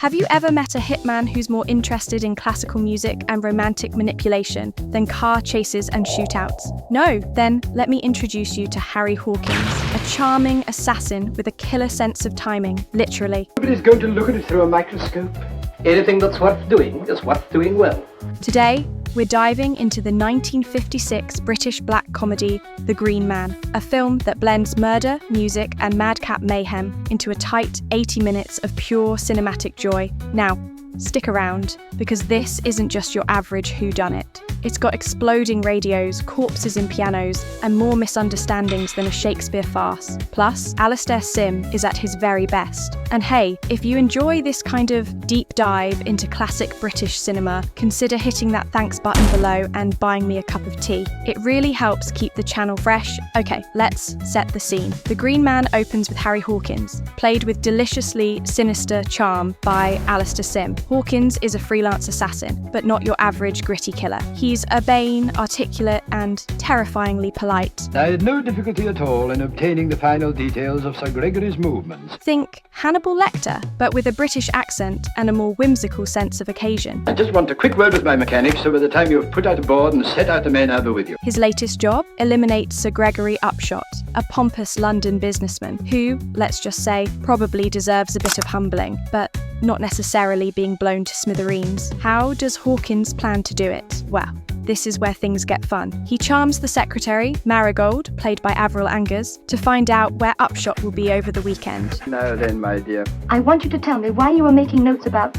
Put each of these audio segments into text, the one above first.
Have you ever met a hitman who's more interested in classical music and romantic manipulation than car chases and shootouts? No? Then let me introduce you to Harry Hawkins, a charming assassin with a killer sense of timing, literally. Nobody's going to look at it through a microscope. Anything that's worth doing is worth doing well. Today, we're diving into the 1956 British black comedy, The Green Man, a film that blends murder, music, and madcap mayhem into a tight 80 minutes of pure cinematic joy. Now, stick around, because this isn't just your average whodunit. It's got exploding radios, corpses in pianos, and more misunderstandings than a Shakespeare farce. Plus, Alastair Sim is at his very best. And hey, if you enjoy this kind of deep dive into classic British cinema, consider hitting that thanks button below and buying me a cup of tea. It really helps keep the channel fresh. Okay, let's set the scene. The Green Man opens with Harry Hawkins, played with deliciously sinister charm by Alastair Sim. Hawkins is a freelance assassin, but not your average gritty killer. He's urbane, articulate, and terrifyingly polite. I had no difficulty at all in obtaining the final details of Sir Gregory's movements. Think Hannibal Lecter, but with a British accent and a more whimsical sense of occasion. I just want a quick word with my mechanic, so by the time you've put out a board and set out the main, I'll be with you. His latest job? Eliminate Sir Gregory Upshot, a pompous London businessman who, let's just say, probably deserves a bit of humbling, but not necessarily being blown to smithereens. How does Hawkins plan to do it? Well, this is where things get fun. He charms the secretary, Marigold, played by Avril Angers, to find out where Upshot will be over the weekend. Now then, my dear. I want you to tell me why you were making notes about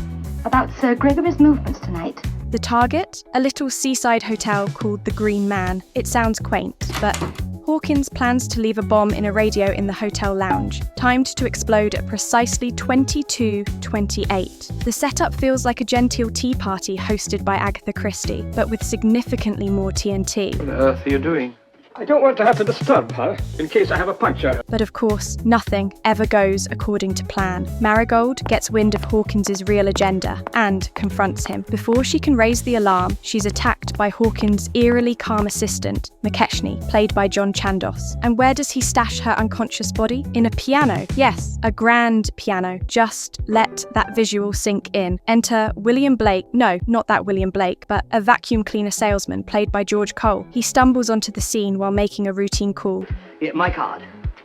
Sir Gregory's movements tonight. The target? A little seaside hotel called The Green Man. It sounds quaint, but Hawkins plans to leave a bomb in a radio in the hotel lounge, timed to explode at precisely 22:28. The setup feels like a genteel tea party hosted by Agatha Christie, but with significantly more TNT. What on earth are you doing? I don't want to have to disturb her, in case I have a puncture. But of course, nothing ever goes according to plan. Marigold gets wind of Hawkins' real agenda and confronts him. Before she can raise the alarm, she's attacked by Hawkins' eerily calm assistant, McKechnie, played by John Chandos. And where does he stash her unconscious body? In a piano. Yes, a grand piano. Just let that visual sink in. Enter William Blake. No, not that William Blake, but a vacuum cleaner salesman, played by George Cole. He stumbles onto the scene while making a routine call. My card.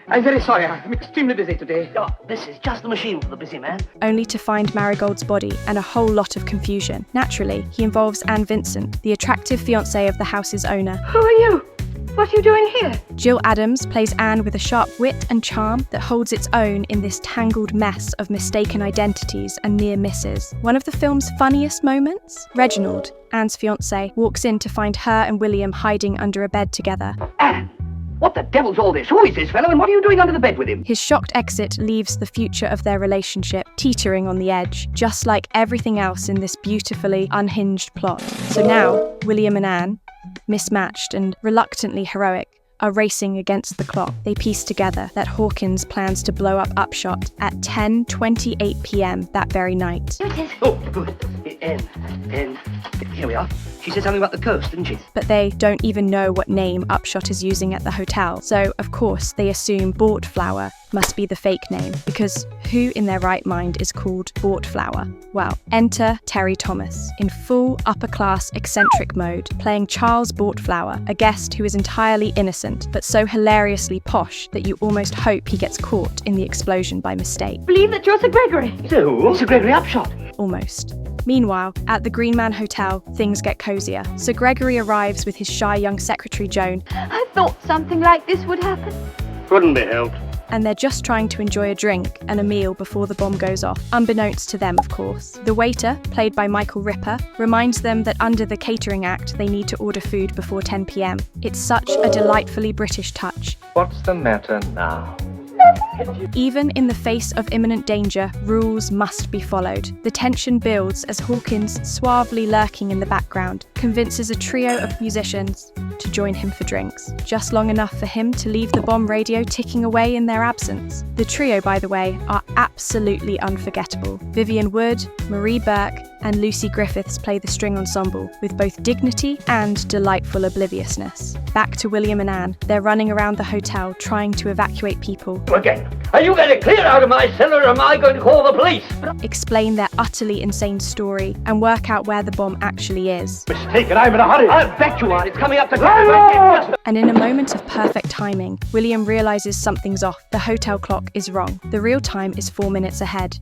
I'm very sorry, I'm extremely busy today. Oh, this is just a machine for the busy man. Only to find Marigold's body and a whole lot of confusion. Naturally, he involves Anne Vincent, the attractive fiancée of the house's owner. Who are you? What are you doing here? Jill Adams plays Anne with a sharp wit and charm that holds its own in this tangled mess of mistaken identities and near misses. One of the film's funniest moments? Reginald, Anne's fiancé, walks in to find her and William hiding under a bed together. Anne, what the devil's all this? Who is this fellow and what are you doing under the bed with him? His shocked exit leaves the future of their relationship teetering on the edge, just like everything else in this beautifully unhinged plot. So now, William and Anne, mismatched and reluctantly heroic, are racing against the clock. They piece together that Hawkins plans to blow up Upshot at 10:28 p.m. that very night. Here it is. Oh, good. N. Here we are. She said something about the coast, didn't she? But they don't even know what name Upshot is using at the hotel, so of course they assume Bought Flower must be the fake name, because who in their right mind is called Bought Flower? Well, enter Terry Thomas, in full upper-class eccentric mode, playing Charles Bought Flower, a guest who is entirely innocent, but so hilariously posh that you almost hope he gets caught in the explosion by mistake. Believe that you're Sir Gregory. So, Sir Gregory Upshot. Almost. Meanwhile, at the Green Man Hotel, things get cozier. Sir Gregory arrives with his shy young secretary Joan, I thought something like this would happen. Couldn't be helped. and they're just trying to enjoy a drink and a meal before the bomb goes off, unbeknownst to them, of course. The waiter, played by Michael Ripper, reminds them that under the Catering Act, they need to order food before 10 p.m. It's such a delightfully British touch. What's the matter now? Even in the face of imminent danger, rules must be followed. The tension builds as Hawkins, suavely lurking in the background, convinces a trio of musicians to join him for drinks, just long enough for him to leave the bomb radio ticking away in their absence. The trio, by the way, are absolutely unforgettable. Vivian Wood, Marie Burke, and Lucy Griffiths play the string ensemble with both dignity and delightful obliviousness. Back to William and Anne. They're running around the hotel trying to evacuate people. Okay, Are you going to clear out of my cellar or am I going to call the police? explain their utterly insane story, and work out where the bomb actually is. Mistaken, I'm in a hurry. I'll bet you are. It's coming up the ground. And in a moment of perfect timing, William realizes something's off. The hotel clock is wrong. The real time is 4 minutes ahead.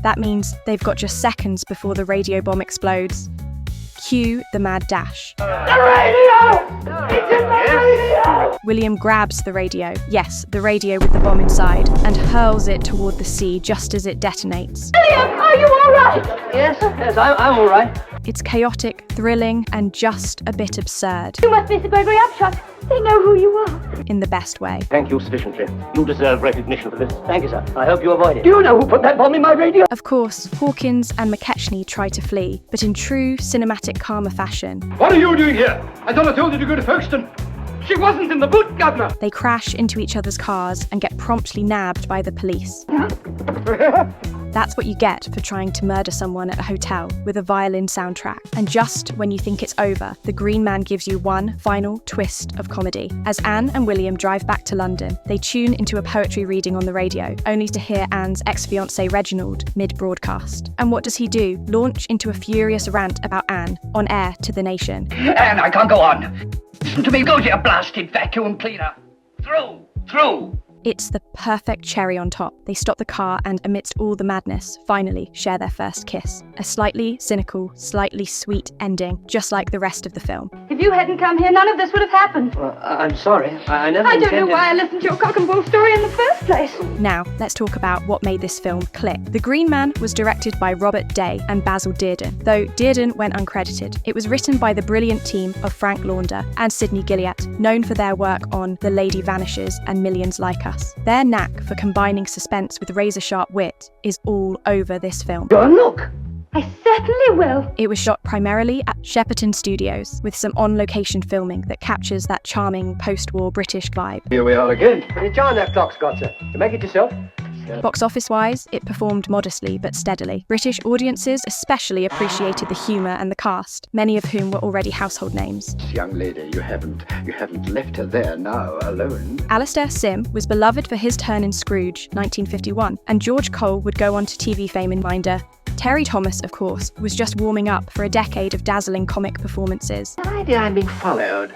That means they've got just seconds before the radio bomb explodes. Cue the mad dash. The radio! It's in the radio! William grabs the radio, yes, the radio with the bomb inside, and hurls it toward the sea just as it detonates. William, are you all right? Yes, I'm all right. It's chaotic, thrilling, and just a bit absurd, You must be Sir Gregory Upshot. They know who you are. in the best way. Thank you sufficiently. You deserve recognition for this. Thank you, sir. I hope you avoid it. Do you know who put that bomb in my radio? Of course, Hawkins and McKechnie try to flee, but in true cinematic karma fashion, What are you doing here? I thought I told you to go to Folkestone. She wasn't in the boot, Governor. they crash into each other's cars and get promptly nabbed by the police. That's what you get for trying to murder someone at a hotel with a violin soundtrack. And just when you think it's over, the Green Man gives you one final twist of comedy. As Anne and William drive back to London, they tune into a poetry reading on the radio, only to hear Anne's ex-fiancé Reginald mid-broadcast. And what does he do? Launch into a furious rant about Anne, on air to the nation. And I can't go on. Listen to me. Go to your blasted vacuum cleaner. Through. It's the perfect cherry on top. They stop the car and, amidst all the madness, finally share their first kiss. A slightly cynical, slightly sweet ending, just like the rest of the film. If you hadn't come here, none of this would have happened. Well, I'm sorry. I never I don't intended... know why I listened to your cock and bull story in the first place. Now, let's talk about what made this film click. The Green Man was directed by Robert Day and Basil Dearden, though Dearden went uncredited. It was written by the brilliant team of Frank Launder and Sidney Gilliatt, known for their work on The Lady Vanishes and Millions Like Us. Their knack for combining suspense with razor-sharp wit is all over this film. Go and look. I certainly will. It was shot primarily at Shepperton Studios, with some on-location filming that captures that charming post-war British vibe. Here we are again. Pretty charm that clock's got, sir. You make it yourself? Box office-wise, it performed modestly but steadily. British audiences especially appreciated the humour and the cast, many of whom were already household names. Young lady, you haven't left her there now alone. Alastair Sim was beloved for his turn in Scrooge, 1951, and George Cole would go on to TV fame in Minder. Terry Thomas, of course, was just warming up for a decade of dazzling comic performances. The idea I'm being followed.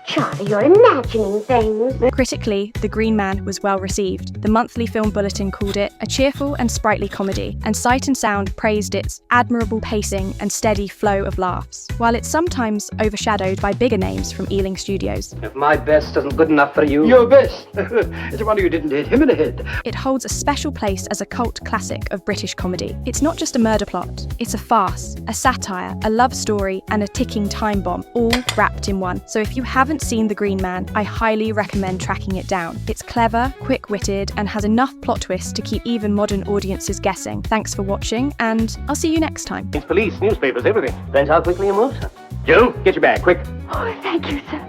Charlie, you're imagining things. Critically, The Green Man was well received. The Monthly Film Bulletin called it a cheerful and sprightly comedy, and Sight and Sound praised its admirable pacing and steady flow of laughs, while it's sometimes overshadowed by bigger names from Ealing Studios. If my best isn't good enough for you... Your best. It's a wonder you didn't hit him in the head. It holds a special place as a cult classic of British comedy. It's not just a murder plot, it's a farce, a satire, a love story, and a ticking time bomb, all wrapped in one. So if you haven't seen The Green Man, I highly recommend tracking it down. It's clever, quick-witted, and has enough plot twists to keep even modern audiences guessing. Thanks for watching, and I'll see you next time. It's police, newspapers, everything. Depends how quickly you move, sir. Joe, get your bag, quick. Oh, thank you, sir.